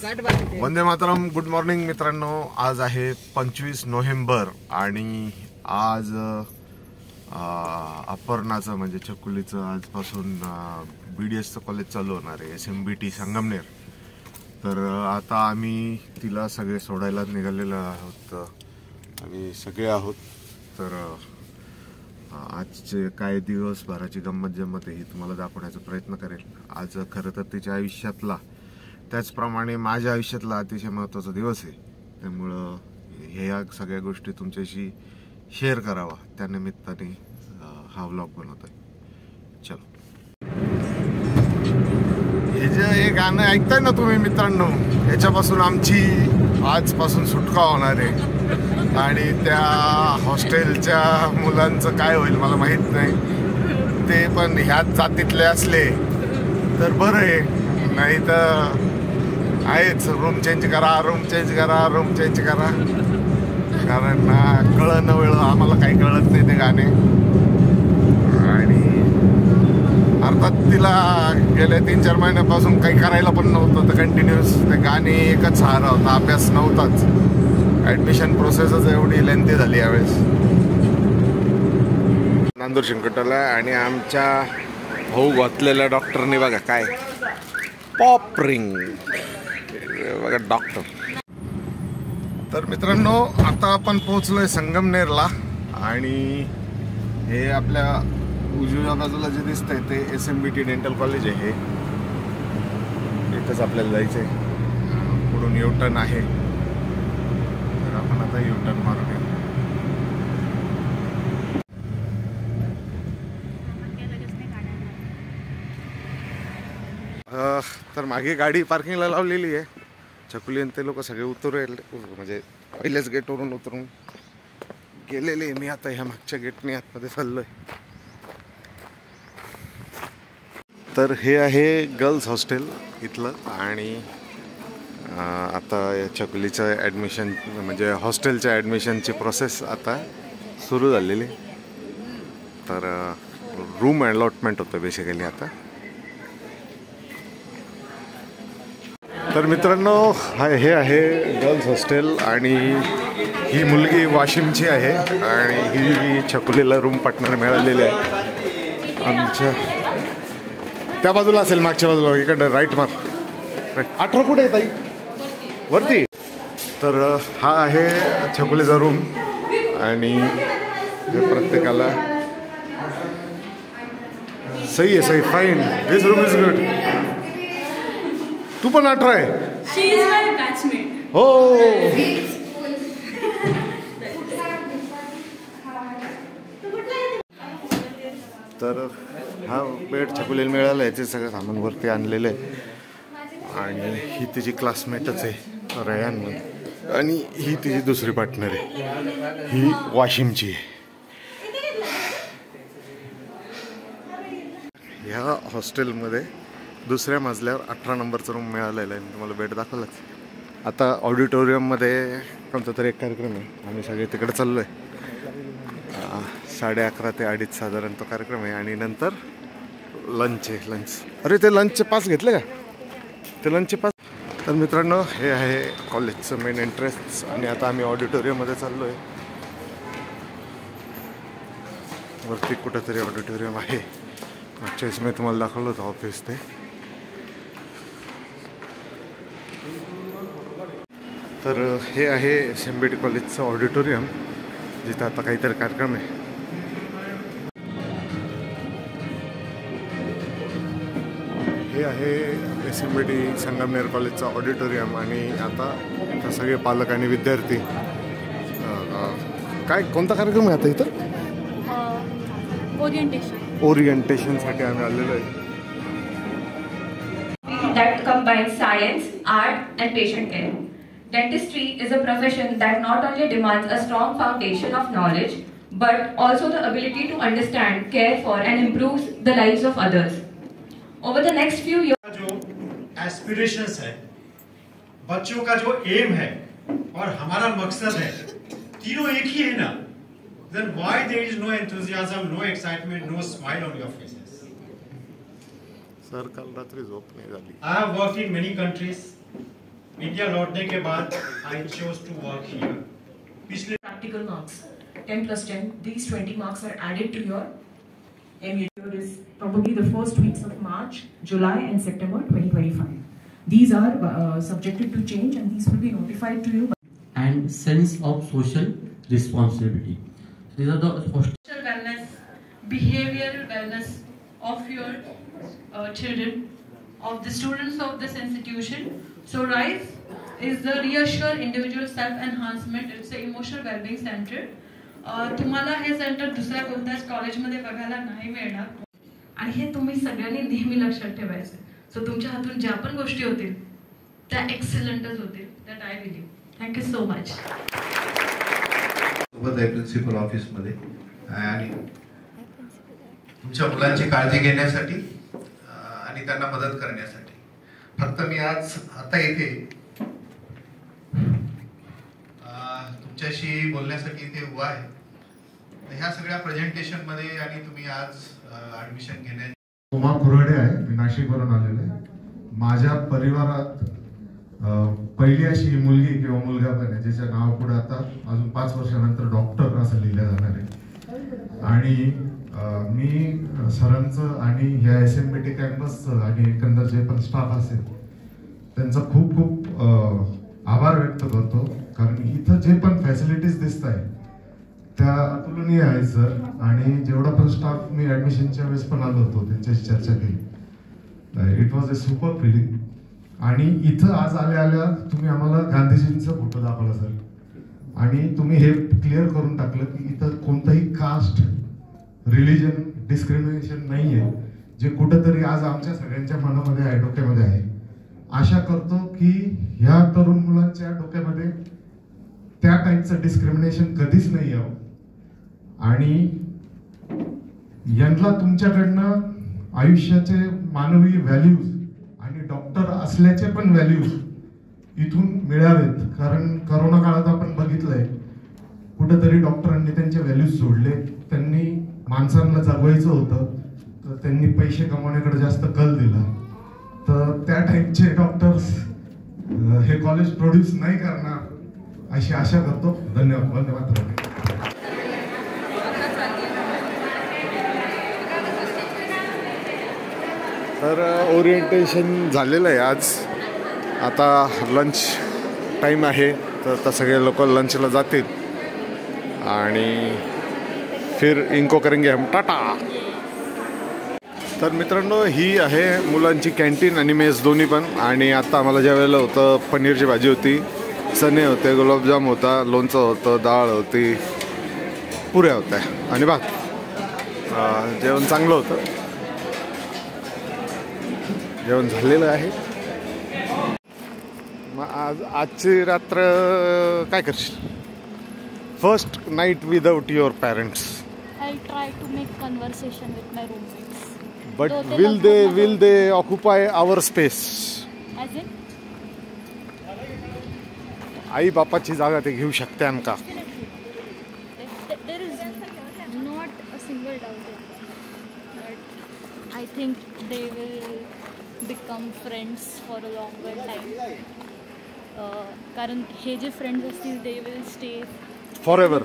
Vande Mataram. Good morning मित्रांनो. आज आहे 25 नोव्हेंबर आणि आज अपर्णाचं म्हणजे चकुलीचं आजपासून BDSचं कॉलेज चालू होणार आहे, SMBT संगमनेर. तर आता आम्ही तिला सगळे सोडायला निघालेलो आहोत. आम्ही सगळे आहोत. तर आजचे काय दिवसभराची गंमत जम्मत आहे ही तुम्हाला दाखवण्याचा प्रयत्न करेल. आज खरं तर तिच्या आयुष्यातला त्याचप्रमाणे माझ्या आयुष्यातला अतिशय महत्त्वाचा दिवस आहे. त्यामुळं ह्या सगळ्या गोष्टी तुमच्याशी शेअर करावा त्या निमित्ताने हा व्लॉग बनवतोय. चलो. हे जे गाणं ऐकताय ना तुम्ही मित्रांनो, ह्याच्यापासून आमची आजपासून सुटका होणार आहे. आणि त्या हॉस्टेलच्या मुलांचं काय होईल मला माहीत नाही. ते पण ह्याच जातीतले असले तर बरं आहे, नाही तर आहेच रूम चेंज करा, रूम चेंज करा, रूम चेंज करा. कारण कळणं वेळ आम्हाला काही कळत नाही ते गाणे. आणि अर्थात तिला गेल्या 3-4 महिन्यापासून काही करायला पण नव्हतं, तर कंटिन्युअस ते गाणे एकच सहारा होता, अभ्यास नव्हताच. ॲडमिशन प्रोसेसच एवढी लेंथी झाली यावेळेस. नांदूर शिंकटला आणि आमच्या भाऊ घातलेल्या डॉक्टरने बघा काय पॉप रिंग बघा डॉक्टर. तर मित्रांनो आता आपण पोहोचलोय संगमनेरला आणि हे आपल्या उजव्या बाजूला जे दिसतंय ते SMBT डेंटल कॉलेज आहे. इथंच आपल्याला जायचंय. पुढून U-टर्न आहे, तर आपण आता U-टर्न मारूया. तर मागे गाडी पार्किंगला लावलेली आहे. चकुली आणि ते लोक सगळे उतरेल, म्हणजे पहिल्याच गेटवरून उतरून गेलेले. मी आता ह्या मागच्या गेटने आतमध्ये चाललोय. तर हे आहे गर्ल्स हॉस्टेल इथलं. आणि आता या चकुलीचं ॲडमिशन म्हणजे हॉस्टेलच्या ॲडमिशनची प्रोसेस आता सुरू झालेली. तर रूम अलॉटमेंट होतं बेसिकली आता. तर मित्रांनो हे आहे गर्ल्स हॉस्टेल आणि ही मुलगी वाशिमची आहे आणि ही चकुलीला रूम पार्टनर मिळालेली आहे. आमच्या त्या बाजूला असेल, मागच्या बाजूला इकडं राईट मार. 18 कुठे आहे ताई? वरती. तर हा आहे चकुलीचा रूम आणि प्रत्येकाला सही आहे, सही, fine. This room is good. तू पण 18 आहे? हो. तर हा बेड छकुलीला मिळाला. याचे सगळं सामान वरती आणलेलं आहे. आणि ही तिची क्लासमेटच आहे रयान म्हणून. आणि ही तिची दुसरी पार्टनर आहे, ही वाशिमची आहे. ह्या हॉस्टेलमध्ये दुसऱ्या मजल्यावर 18 नंबरचा रूम मिळालेला आहे. तुम्हाला बेड दाखवलाच. आता ऑडिटोरियममध्ये कोणता तरी एक कार्यक्रम आहे. आम्ही सगळे तिकडे चाललो आहे. 11:30 ते 2:30 साधारण तो कार्यक्रम आहे. आणि नंतर लंच आहे. लंच, अरे ते लंचचे पास घेतले का? ते लंचचे पास. तर मित्रांनो हे आहे कॉलेजचं मेन एंट्रन्स. आणि आता आम्ही ऑडिटोरियममध्ये चाललो आहे. वरती कुठंतरी ऑडिटोरियम आहे. मागच्या वेळेस मी तुम्हाला दाखवलं होतं ऑफिस ते. तर हे आहे SMBT कॉलेजचं ऑडिटोरियम जिथं आता काहीतरी कार्यक्रम आहे. हे आहे SMBT संगमनेर कॉलेजचं ऑडिटोरियम. आणि आता सगळे पालक आणि विद्यार्थी काय कोणता कार्यक्रम आहे आता इथं? ओरिएंटेशनसाठी आम्ही आलेलो आहे. That combines science, art and patient care. Dentistry is a profession that not only demands a strong foundation of knowledge but also the ability to understand, care for and improve the lives of others. Over the next few years जो aspirations है, बच्चों का जो M है और हमारा मकसद है, तीनों एक ही है ना, then why there is no enthusiasm, no excitement, no smile on your faces? Sir काल रात्री झोप नाही झाली. I have worked in many countries. India लौटने के बाद I chose to work here. पिछले practical marks 10 plus 10, these 20 marks are added to your MU. Is probably the first weeks of March, July and September 2025. These are subjected to change and these will be notified to you. And sense of social responsibility. These are the social wellness, behavioral wellness of your children, of the students of this institution. So RISE is the Reassure Individual Self-Enhancement. It's an emotional well-being center. तुम्हाला हे centre दुसऱ्या कोणत्याच कॉलेजमध्ये बघायला नाही मिळणार आणि हे तुम्ही सगळ्यांनी नेहमी लक्षात ठेवायचं. सो तुमच्या हातून ज्या पण गोष्टी होतील त्या एक्सलंटच होतील. That I believe. Thank you so much. सोबत आहे प्रिन्सिपल ऑफिसमध्ये आणि तुमच्या मुलांची काळजी घेण्यासाठी आणि त्यांना मदत करण्यासाठी. फक्त मी आज आता इथे तुमच्याशी बोलण्यासाठी इथे उभा आहे. ह्या सगळ्या प्रेझेंटेशन मध्ये आणि तुम्ही आज ऍडमिशन घेण्या. उमा कुरडे आहे, मी नाशिकवरून आलेलो आहे. माझ्या परिवारात पहिली अशी मुलगी किंवा मुलगा पण आहे ज्याच्या नावापुढे आता अजून 5 वर्षानंतर डॉक्टर असं लिहिलं जाणार आहे. आणि मी सरांचं आणि ह्या SMBT कॅम्पसचं आणि एकंदर जे पण स्टाफ असेल त्यांचा खूप खूप आभार व्यक्त करतो. कारण इथं जे पण फॅसिलिटीज दिसत आहेत त्या अतुलनीय आहेत सर. आणि जेवढा पण स्टाफ मी ऍडमिशनच्या वेळेस पण आलो होतो त्यांच्याशी चर्चा केली. It was a super feeling. आणि इथं आज आल्या तुम्ही आम्हाला गांधीजींचा फोटो दाखवला सर आणि तुम्ही हे क्लिअर करून टाकलं की इथं कोणतंही कास्ट रिलिजन डिस्क्रिमिनेशन नाही आहे, जे कुठंतरी आज आमच्या सगळ्यांच्या मनामध्ये आहे, डोक्यामध्ये आहे. आशा करतो की ह्या तरुण मुलांच्या डोक्यामध्ये त्या टाईपचं डिस्क्रिमिनेशन कधीच नाही यावं आणि यांना तुमच्याकडनं आयुष्याचे मानवी व्हॅल्यूज आणि डॉक्टर असल्याचे पण व्हॅल्यूज इथून मिळावेत. कारण करोना काळात आपण बघितलंय कुठेतरी डॉक्टरांनी त्यांचे व्हॅल्यूज सोडले. त्यांनी माणसांना जगवायचं होतं तर त्यांनी पैसे कमवण्याकडे जास्त कल दिला. तर त्या टाईपचे डॉक्टर्स हे कॉलेज प्रोड्यूस नाही करणार अशी आशा करतो. धन्यवाद. वंदे मातरम. तर ओरिएंटेशन झालेलं आहे आज. आता लंच टाईम आहे तर आता सगळे लोक लंचला जातील आणि फिर इनको करेंगे हम टाटा. तर मित्रांनो ही आहे मुलांची कॅन्टीन आणि मेस दोन्ही पण. आणि आता आम्हाला ज्या वेळेला होतं पनीरची भाजी होती, चणे होते, गुलाबजाम होता, लोणचं होतं, डाळ होती, पुऱ्या होत्या आणि भात. जेवण चांगलं होतं. जेवण झालेलं आहे. मग आजची रात्र काय करशील? First night without your parents. I'll try to make conversation with my roommates. But will they occupy our space? As in? आई बापाची जागा ते घेऊ शकते का? There is not a single doubt in that. But I think they will become friends for a longer time. कारण हे जे friends असतील they will stay Forever.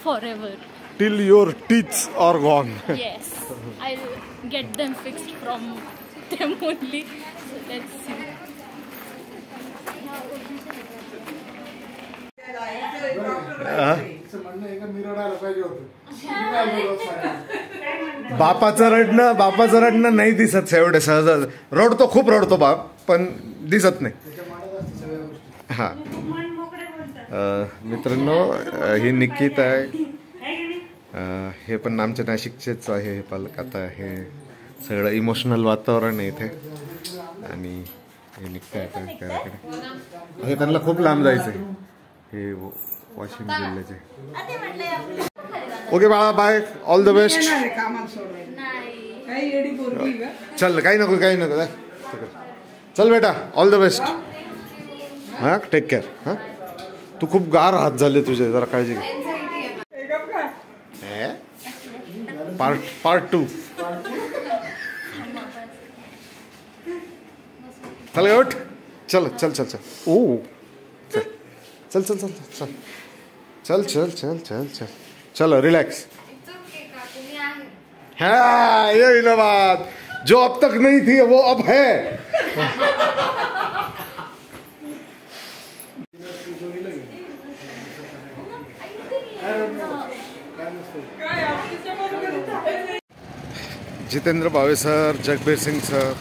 Forever. Till your teeth are gone. Yes, I'll get them fixed from them only. So let's see. बापाचं रडणं नाही दिसत एवढे सहज. रडतो, खूप रडतो बाप, पण दिसत नाही. हा मित्रांनो ही निकिता आहे. हे पण आमच्या नाशिकचेच आहे हे पालक. आता हे सगळं इमोशनल वातावरण आहे इथे. आणि हे निघताय घराकडे. त्यांना खूप लांब जायचंय. हे वाशिम जिल्ह्याचे. ओके बाळा, बाय, ऑल द बेस्ट. चल, काही नको चल बेटा, ऑल द बेस्ट. हा, टेक केअर. हा, तू खूप गार हात झाले तुझे, जरा काळजी घे. पार्ट 2. चल उठ. चल चल चल चल ओ चल चल चल चल चल चल चल चल चल चलो रिलैक्स। हाँ यही ना बात, जो अब तक नहीं थी वो अब है। Jitendra Bhave sir, Jagbir Singh sir,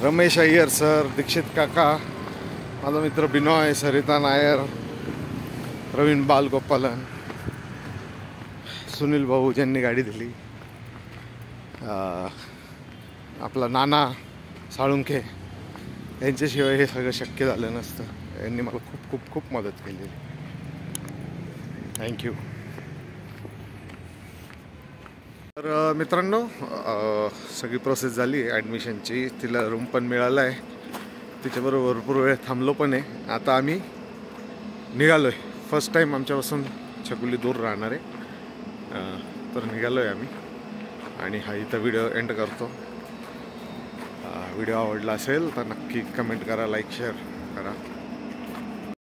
Ramesh Iyer sir, Dixit काका, माझा मित्र बिनॉय, सरिता नायर, प्रवीण बालगोपालन, सुनील भाऊ ज्यांनी गाडी दिली, आपला नाना साळुंखे, यांच्याशिवाय हे सगळं शक्य झालं नसतं। यांनी मला खूप खूप खूप मदत केली, थँक्यू। तर मित्रांनो, सगळी प्रोसेस झाली ॲडमिशनची, तिला रूम पण मिळाला आहे, तिच्याबरोबर भरपूर वेळ थांबलो पण आहे। आता आम्ही निघालो आहे, फर्स्ट टाईम आमच्यापासून छकुली दूर राहणार आहे, तर निघालो आहे आम्ही। आणि हा इथं व्हिडिओ एंड करतो। व्हिडिओ आवडला असेल तर नक्की कमेंट करा, लाईक शेअर करा।